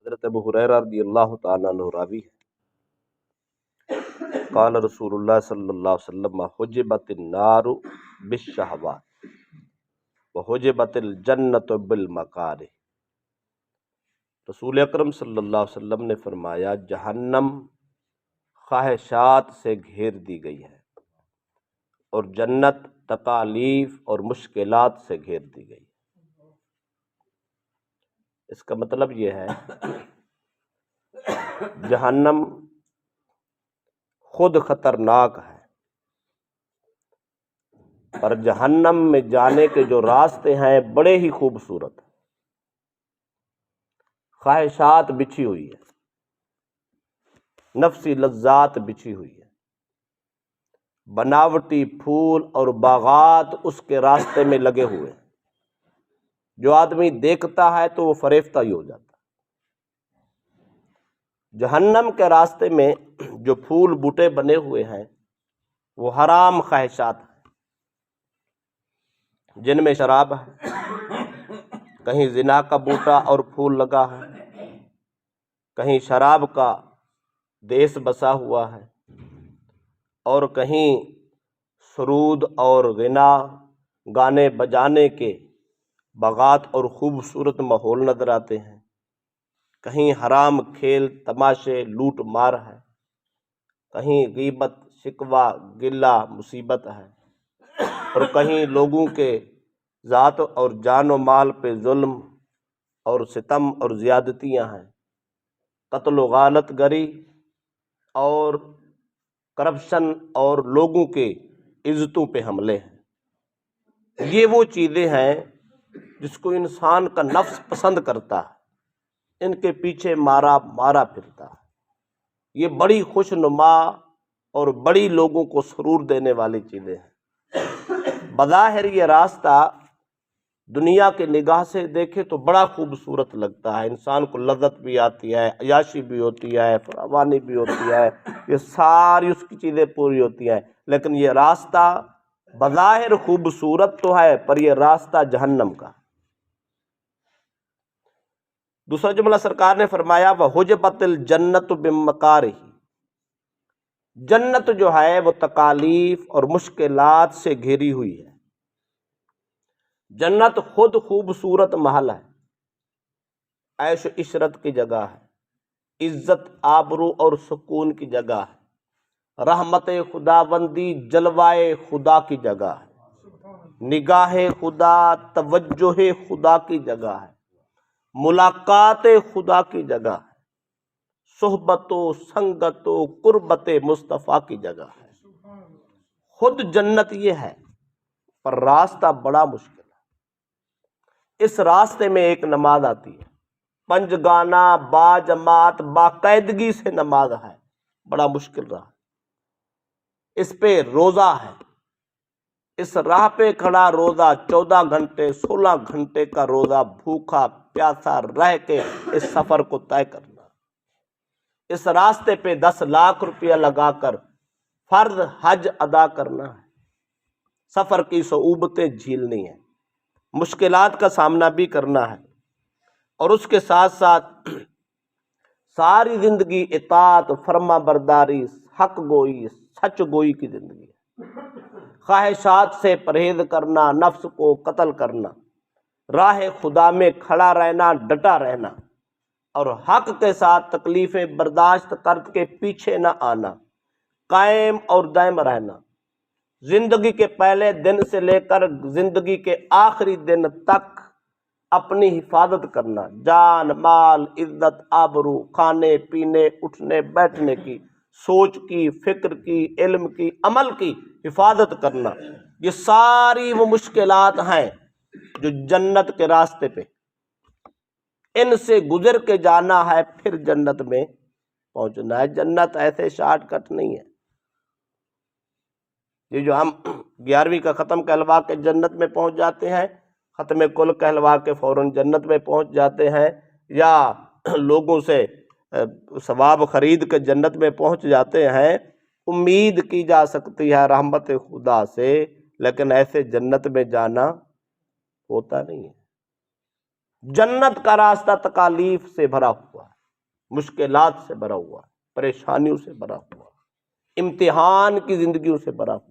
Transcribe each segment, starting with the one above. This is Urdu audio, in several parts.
حضرت ابو ہریرہ رضی اللہ تعالیٰ عنہ راوی ہے، قال رسول اللہ صلی اللہ علیہ وسلم حجبت النار بالشہوات وحجبت الجنت بالمکارہ۔ رسول اکرم صلی اللہ علیہ وسلم نے فرمایا جہنم خواہشات سے گھیر دی گئی ہے اور جنت تکالیف اور مشکلات سے گھیر دی گئی ہے۔ اس کا مطلب یہ ہے جہنم خود خطرناک ہے، پر جہنم میں جانے کے جو راستے ہیں بڑے ہی خوبصورت ہیں۔ خواہشات بچھی ہوئی ہے، نفسی لذات بچھی ہوئی ہے، بناوٹی پھول اور باغات اس کے راستے میں لگے ہوئے ہیں۔ جو آدمی دیکھتا ہے تو وہ فریفتہ ہی ہو جاتا ہے۔ جہنم کے راستے میں جو پھول بوٹے بنے ہوئے ہیں وہ حرام خواہشات ہیں، جن میں شراب ہے، کہیں زنا کا بوٹا اور پھول لگا ہے، کہیں شراب کا دیس بسا ہوا ہے، اور کہیں سرود اور غنا گانے بجانے کے باغات اور خوبصورت ماحول نظر آتے ہیں، کہیں حرام کھیل تماشے لوٹ مار ہے، کہیں غیبت شکوہ گلہ مصیبت ہے، اور کہیں لوگوں کے ذات اور جان و مال پہ ظلم اور ستم اور زیادتیاں ہیں، قتل و غارت گری اور کرپشن اور لوگوں کے عزتوں پہ حملے ہیں۔ یہ وہ چیزیں ہیں جس کو انسان کا نفس پسند کرتا ہے، ان کے پیچھے مارا پھرتا ہے۔ یہ بڑی خوش نما اور بڑی لوگوں کو سرور دینے والی چیزیں ہیں۔ بظاہر یہ راستہ دنیا کے نگاہ سے دیکھے تو بڑا خوبصورت لگتا ہے، انسان کو لذت بھی آتی ہے، عیاشی بھی ہوتی ہے، فراوانی بھی ہوتی ہے، یہ ساری اس کی چیزیں پوری ہوتی ہیں، لیکن یہ راستہ بظاہر خوبصورت تو ہے پر یہ راستہ جہنم کا۔ دوسرا جملہ سرکار نے فرمایا وَحُجِبَتِ الْجَنَّةُ بِالمَّكَارِهِ۔ جنت جو ہے وہ تکالیف اور مشکلات سے گھری ہوئی ہے۔ جنت خود خوبصورت محل ہے، عیش و عشرت کی جگہ ہے، عزت آبرو اور سکون کی جگہ ہے، رحمت خداوندی جلوائے خدا کی جگہ ہے، نگاہ خدا توجہ خدا کی جگہ ہے، ملاقات خدا کی جگہ ہے، صحبت و سنگت و قربت مصطفیٰ کی جگہ ہے۔ خود جنت یہ ہے پر راستہ بڑا مشکل ہے۔ اس راستے میں ایک نماز آتی ہے، پنجگانہ با جماعت باقاعدگی سے نماز ہے، بڑا مشکل رہا۔ اس پہ روزہ ہے، اس راہ پہ کھڑا روزہ 14 گھنٹے 16 گھنٹے کا روزہ بھوکا پیاسا رہ کے اس سفر کو طے کرنا، اس راستے پہ 10 لاکھ روپیہ لگا کر فرض حج ادا کرنا ہے، سفر کی صعوبتیں جھیلنی ہیں، مشکلات کا سامنا بھی کرنا ہے، اور اس کے ساتھ ساتھ ساری زندگی اطاعت فرما برداری حق گوئی سچ گوئی کی زندگی ہے، خواہشات سے پرہیز کرنا، نفس کو قتل کرنا، راہ خدا میں کھڑا رہنا ڈٹا رہنا، اور حق کے ساتھ تکلیفیں برداشت کر کے پیچھے نہ آنا، قائم اور دائم رہنا، زندگی کے پہلے دن سے لے کر زندگی کے آخری دن تک اپنی حفاظت کرنا، جان مال عزت آبرو کھانے پینے اٹھنے بیٹھنے کی سوچ کی فکر کی علم کی عمل کی حفاظت کرنا، یہ ساری وہ مشکلات ہیں جو جنت کے راستے پہ ان سے گزر کے جانا ہے، پھر جنت میں پہنچنا ہے۔ جنت ایسے شارٹ کٹ نہیں ہے، یہ جو ہم 11ویں کا ختم کہلوا کے جنت میں پہنچ جاتے ہیں، ختم کل کہلوا کے فوراً جنت میں پہنچ جاتے ہیں، یا لوگوں سے ثواب خرید کے جنت میں پہنچ جاتے ہیں، امید کی جا سکتی ہے رحمت خدا سے، لیکن ایسے جنت میں جانا ہوتا نہیں ہے۔ جنت کا راستہ تکالیف سے بھرا ہوا ہے، مشکلات سے بھرا ہوا ہے، پریشانیوں سے بھرا ہوا ہے، امتحان کی زندگیوں سے بھرا ہوا ہے۔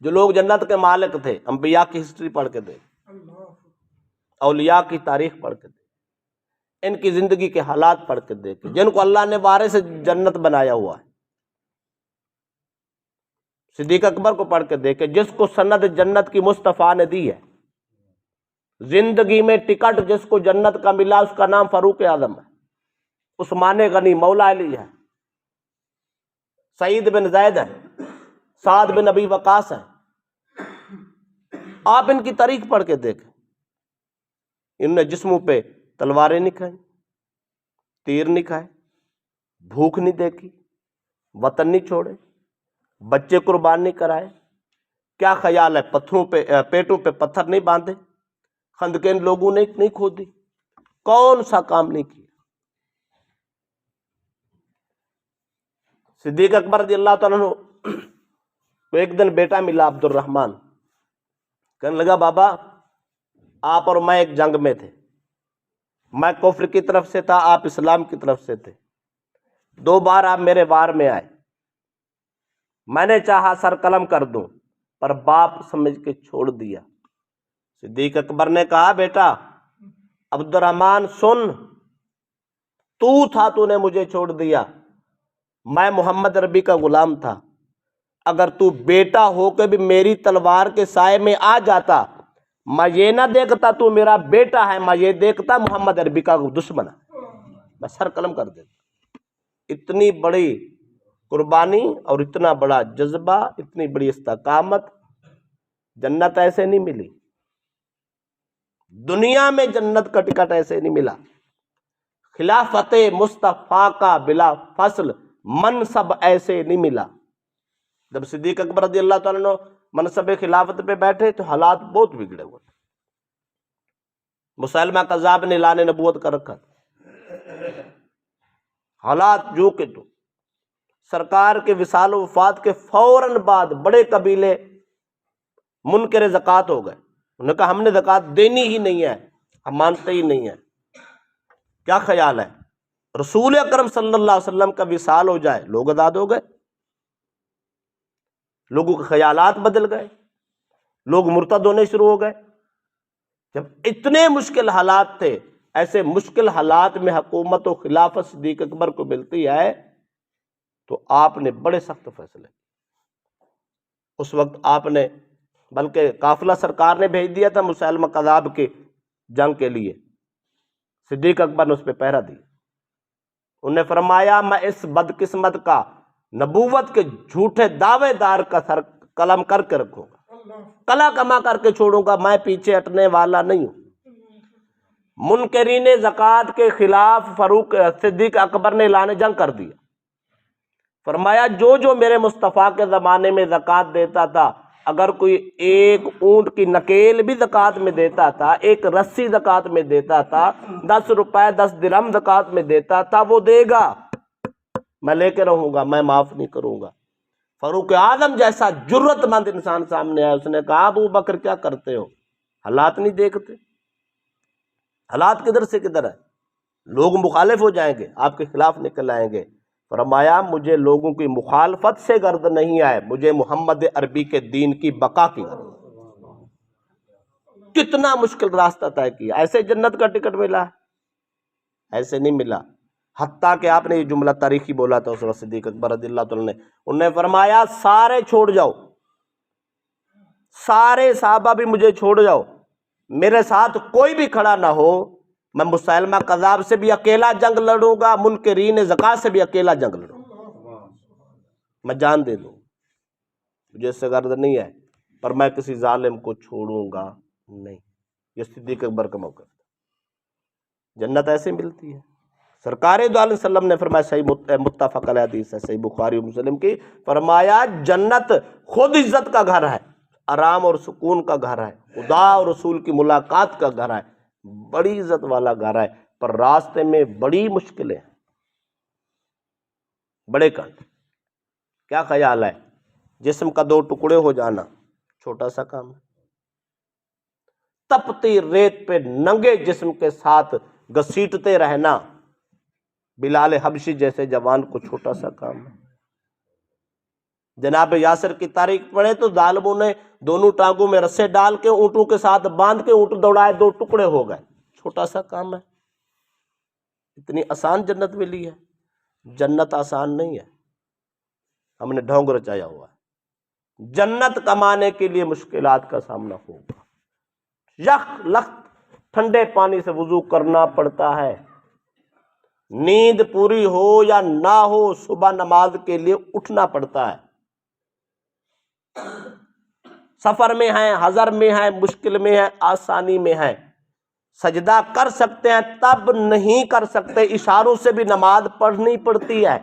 جو لوگ جنت کے مالک تھے، انبیاء کی ہسٹری پڑھ کے دیکھ، اولیاء کی تاریخ پڑھ کے دیکھ، ان کی زندگی کے حالات پڑھ کے دیکھ، جن کو اللہ نے وارث جنت بنایا ہوا ہے۔ صدیق اکبر کو پڑھ کے دیکھے، جس کو سند جنت کی مصطفیٰ نے دی ہے، زندگی میں ٹکٹ جس کو جنت کا ملا، اس کا نام فاروق اعظم ہے، عثمان غنی، مولا علی ہے، سعید بن زید ہے، سعد بن ابی وقاص ہے۔ آپ ان کی تاریخ پڑھ کے دیکھیں، انہوں نے جسموں پہ تلواریں نہیں کھائیں، تیر نہیں کھائے، بھوک نہیں دیکھی، وطن نہیں چھوڑے، بچے قربان نہیں کرائے۔ کیا خیال ہے، پتھروں پہ پیٹوں پہ پتھر نہیں باندھے، خندقیں لوگوں نے نہیں کھودی، کون سا کام نہیں کیا؟ صدیق اکبر رضی اللہ تعالیٰ عنہ کو ایک دن بیٹا ملا، عبد الرحمن، کہنے لگا بابا آپ اور میں ایک جنگ میں تھے، میں کفر کی طرف سے تھا، آپ اسلام کی طرف سے تھے، 2 بار آپ میرے وار میں آئے، میں نے چاہا سر قلم کر دوں پر باپ سمجھ کے چھوڑ دیا۔ صدیق اکبر نے کہا بیٹا عبد الرحمن سن، تو نے مجھے چھوڑ دیا، میں محمد عربی کا غلام تھا، اگر تو بیٹا ہو کے بھی میری تلوار کے سائے میں آ جاتا، میں یہ نہ دیکھتا تو میرا بیٹا ہے، میں یہ دیکھتا محمد عربی کا دشمن ہے، میں سر قلم کر دیتا۔ اتنی بڑی قربانی اور اتنا بڑا جذبہ، اتنی بڑی استقامت، جنت ایسے نہیں ملی، دنیا میں جنت کا ٹکٹ ایسے نہیں ملا، خلافت مصطفیٰ کا بلا فصل منصب ایسے نہیں ملا۔ جب صدیق اکبر رضی اللہ تعالیٰ عنہ منصب خلافت پہ بیٹھے تو حالات بہت بگڑے ہوئے تھے، مسیلمہ کذاب نے اعلان نبوت کر رکھا تھا، حالات جو کہ تو سرکار کے وصال و وفات کے فوراً بعد بڑے قبیلے منکر زکوٰۃ ہو گئے، انہوں نے کہا ہم نے زکوٰۃ دینی ہی نہیں ہے، ہم مانتے ہی نہیں ہیں۔ کیا خیال ہے، رسول اکرم صلی اللہ علیہ وسلم کا وصال ہو جائے، لوگ آزاد ہو گئے، لوگوں کے خیالات بدل گئے، لوگ مرتد ہونے شروع ہو گئے۔ جب اتنے مشکل حالات تھے، ایسے مشکل حالات میں حکومت و خلافت صدیق اکبر کو ملتی ہے تو آپ نے بڑے سخت فیصلے، اس وقت آپ نے بلکہ قافلہ سرکار نے بھیج دیا تھا مسیلمہ کذاب کی جنگ کے لیے، صدیق اکبر نے اس پہ پہرا دیا، انہوں نے فرمایا میں اس بدقسمت کا نبوت کے جھوٹے دعوے دار کا سر قلم کر کے رکھوں گا، کلا کما کر کے چھوڑوں گا، میں پیچھے ہٹنے والا نہیں ہوں۔ منکرین زکوٰۃ کے خلاف فاروق صدیق اکبر نے اعلان جنگ کر دیا، فرمایا جو جو میرے مصطفیٰ کے زمانے میں زکوٰۃ دیتا تھا، اگر کوئی ایک اونٹ کی نکیل بھی زکوٰۃ میں دیتا تھا، ایک رسی زکوٰۃ میں دیتا تھا، 10 روپے 10 درہم زکوٰۃ میں دیتا تھا، وہ دے گا، میں لے کے رہوں گا، میں معاف نہیں کروں گا۔ فاروق اعظم جیسا جرت مند انسان سامنے آیا، اس نے کہا ابو بکر کیا کرتے ہو، حالات نہیں دیکھتے، حالات کدھر سے کدھر ہے، لوگ مخالف ہو جائیں گے، آپ کے خلاف نکل آئیں گے۔ فرمایا مجھے لوگوں کی مخالفت سے غرض نہیں آئے، مجھے محمد عربی کے دین کی بقا کی غرض۔ کتنا مشکل راستہ طے کیا، ایسے جنت کا ٹکٹ ملا ہے؟ ایسے نہیں ملا۔ حتیٰ کہ آپ نے یہ جملہ تاریخی بولا تھا اس وقت صدیق اکبر رضی اللہ تعالیٰ نے، انہوں نے فرمایا سارے چھوڑ جاؤ، سارے صحابہ بھی مجھے چھوڑ جاؤ، میرے ساتھ کوئی بھی کھڑا نہ ہو، میں مسیلمہ کذاب سے بھی اکیلا جنگ لڑوں گا، منکرین زکوٰۃ سے بھی اکیلا جنگ لڑوں گا، میں جان دے دوں، مجھے اس سے غرض نہیں ہے، پر میں کسی ظالم کو چھوڑوں گا نہیں۔ یہ صدیق اکبر کا موقف تھا۔ جنت ایسے ملتی ہے۔ سرکار دو علیہ وسلم نے فرمایا، صحیح متفق علیہ حدیث ہے، صحیح بخاری و مسلم کی، فرمایا جنت خود عزت کا گھر ہے، آرام اور سکون کا گھر ہے، خدا اور رسول کی ملاقات کا گھر ہے، بڑی عزت والا گھر ہے، پر راستے میں بڑی مشکلیں ہیں، بڑے کانٹ۔ کیا خیال ہے، جسم کا 2 ٹکڑے ہو جانا چھوٹا سا کام ہے، تپتی ریت پہ ننگے جسم کے ساتھ گھسیٹتے رہنا بلال حبشی جیسے جوان کو چھوٹا سا کام ہے۔ جناب یاسر کی تاریخ پڑھے تو ظالموں نے دونوں ٹانگوں میں رسے ڈال کے اونٹوں کے ساتھ باندھ کے اونٹ دوڑائے، 2 ٹکڑے ہو گئے، چھوٹا سا کام ہے۔ اتنی آسان جنت ملی ہے؟ جنت آسان نہیں ہے، ہم نے ڈھونگ رچایا ہوا ہے۔ جنت کمانے کے لیے مشکلات کا سامنا ہوگا، یخ لخت ٹھنڈے پانی سے وضو کرنا پڑتا ہے، نیند پوری ہو یا نہ ہو صبح نماز کے لیے اٹھنا پڑتا ہے، سفر میں ہیں، حضر میں ہیں، مشکل میں ہیں، آسانی میں ہیں، سجدہ کر سکتے ہیں تب نہیں کر سکتے، اشاروں سے بھی نماز پڑھنی پڑتی ہے،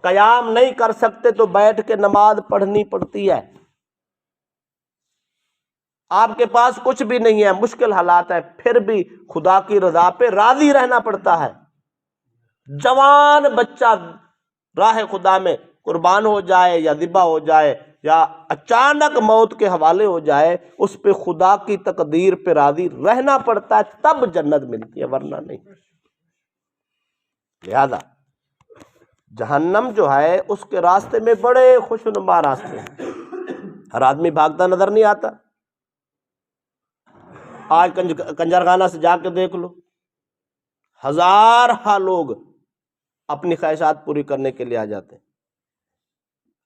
قیام نہیں کر سکتے تو بیٹھ کے نماز پڑھنی پڑتی ہے، آپ کے پاس کچھ بھی نہیں ہے، مشکل حالات ہے، پھر بھی خدا کی رضا پہ راضی رہنا پڑتا ہے۔ جوان بچہ راہ خدا میں قربان ہو جائے یا ذبح ہو جائے یا اچانک موت کے حوالے ہو جائے، اس پہ خدا کی تقدیر پہ راضی رہنا پڑتا ہے، تب جنت ملتی ہے، ورنہ نہیں۔ لہذا جہنم جو ہے اس کے راستے میں بڑے خوشنما راستے ہیں، ہر آدمی بھاگتا نظر نہیں آتا۔ آج کنجرخانہ سے جا کے دیکھ لو، ہزارہ لوگ اپنی خواہشات پوری کرنے کے لیے آ جاتے ہیں۔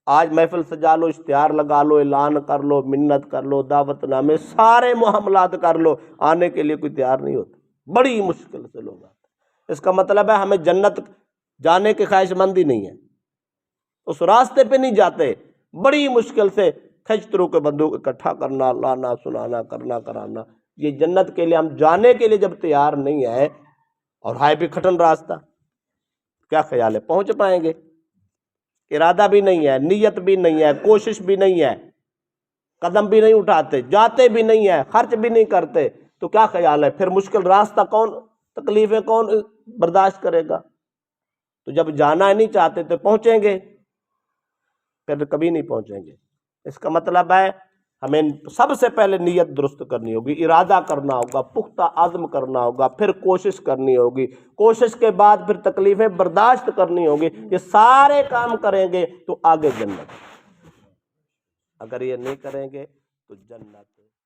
آج محفل سجا لو، اشتہار لگا لو، اعلان کر لو، منت کر لو، دعوت نامے، سارے معاملات کر لو، آنے کے لیے کوئی تیار نہیں ہوتا، بڑی مشکل سے لوگ آتے ہیں۔ اس کا مطلب ہے ہمیں جنت جانے کی خواہش مندی نہیں ہے، اس راستے پہ نہیں جاتے، بڑی مشکل سے کھچترو کے بندوق اکٹھا کرنا، لانا سنانا کرنا کرانا، یہ جنت کے لیے ہم جانے کے لیے جب تیار نہیں ہے، اور ہے بھی کٹھن راستہ، کیا خیال ہے پہنچ پائیں گے؟ ارادہ بھی نہیں ہے، نیت بھی نہیں ہے، کوشش بھی نہیں ہے، قدم بھی نہیں اٹھاتے، جاتے بھی نہیں ہے، خرچ بھی نہیں کرتے، تو کیا خیال ہے پھر مشکل راستہ کون، تکلیفیں کون برداشت کرے گا؟ تو جب جانا نہیں چاہتے تو پہنچیں گے؟ پھر کبھی نہیں پہنچیں گے۔ اس کا مطلب ہے ہمیں سب سے پہلے نیت درست کرنی ہوگی، ارادہ کرنا ہوگا، پختہ عزم کرنا ہوگا، پھر کوشش کرنی ہوگی، کوشش کے بعد پھر تکلیفیں برداشت کرنی ہوگی، یہ سارے کام کریں گے تو آگے جنت، اگر یہ نہیں کریں گے تو جنت